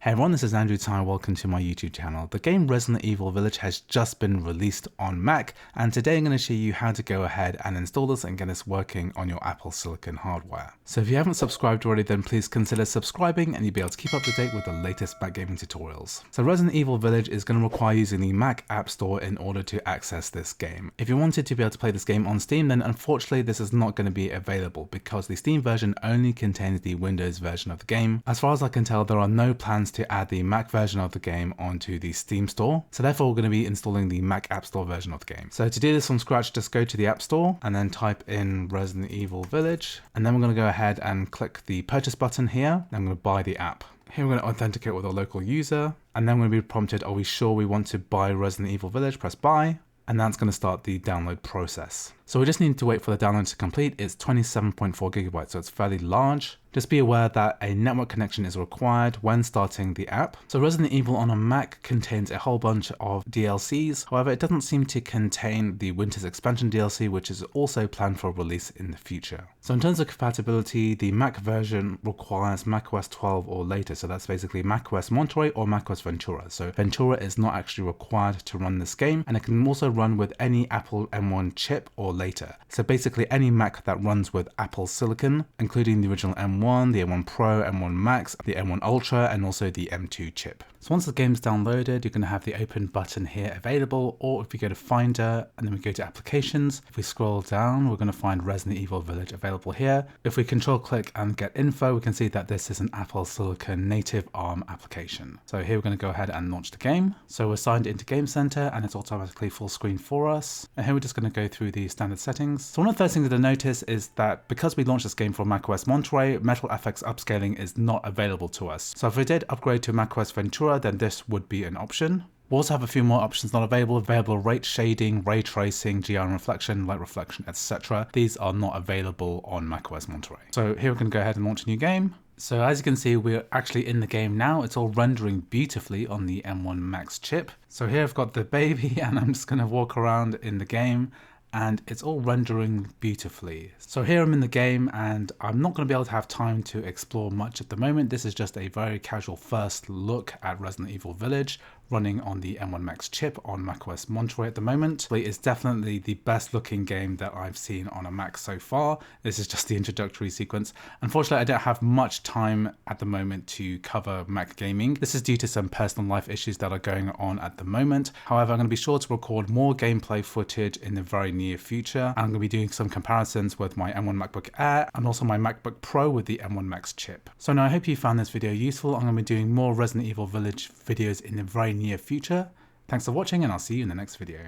Hey everyone, this is Andrew Ty. Welcome to my YouTube channel. The game Resident Evil Village has just been released on Mac, and today I'm going to show you how to go ahead and install this and get this working on your Apple Silicon hardware. So if you haven't subscribed already, then please consider subscribing and you'll be able to keep up to date with the latest Mac gaming tutorials. So Resident Evil Village is going to require using the Mac App Store in order to access this game. If you wanted to be able to play this game on Steam, then unfortunately this is not going to be available because the Steam version only contains the Windows version of the game. As far as I can tell, there are no plans to add the Mac version of the game onto the Steam store. So therefore we're going to be installing the Mac App Store version of the game. So to do this from scratch, just go to the App Store and then type in Resident Evil Village. And then we're going to go ahead and click the purchase button here. And I'm going to buy the app. Here we're going to authenticate with a local user. And then we're going to be prompted, are we sure we want to buy Resident Evil Village? Press buy. And that's going to start the download process. So we just need to wait for the download to complete. It's 27.4 gigabytes, so it's fairly large. Just be aware that a network connection is required when starting the app. So Resident Evil on a Mac contains a whole bunch of DLCs. However, it doesn't seem to contain the Winter's Expansion DLC, which is also planned for release in the future. So in terms of compatibility, the Mac version requires macOS 12 or later. So that's basically macOS Monterey or macOS Ventura. So Ventura is not actually required to run this game, and it can also run with any Apple M1 chip or later. So basically any Mac that runs with Apple Silicon, including the original M1, the M1 Pro, M1 Max, the M1 Ultra, and also the M2 chip. So once the game's downloaded, you're going to have the open button here available, or if you go to Finder and then we go to Applications, if we scroll down, we're going to find Resident Evil Village available here. If we control click and get info, we can see that this is an Apple Silicon native ARM application. So here we're going to go ahead and launch the game. So we're signed into Game Center and it's automatically full screen for us. And here we're just going to go through the standard settings. So one of the first things to notice is that because we launched this game for macOS Monterey, Metal FX upscaling is not available to us. So if we did upgrade to macOS Ventura, then this would be an option. We also have a few more options not available rate shading, ray tracing, GR reflection, light reflection, etc. These are not available on macOS Monterey. So here we can go ahead and launch a new game. So as you can see, we're actually in the game now. It's all rendering beautifully on the M1 Max chip. So here I've got the baby and I'm just going to walk around in the game and it's all rendering beautifully. So here I'm in the game and I'm not going to be able to have time to explore much at the moment. This is just a very casual first look at Resident Evil Village running on the M1 Max chip on macOS Monterey at the moment. It's definitely the best looking game that I've seen on a Mac so far. This is just the introductory sequence. Unfortunately, I don't have much time at the moment to cover Mac gaming. This is due to some personal life issues that are going on at the moment. However, I'm going to be sure to record more gameplay footage in the very near future. I'm going to be doing some comparisons with my M1 MacBook Air and also my MacBook Pro with the M1 Max chip. So now I hope you found this video useful. I'm going to be doing more Resident Evil Village videos in the very near future. Thanks for watching and I'll see you in the next video.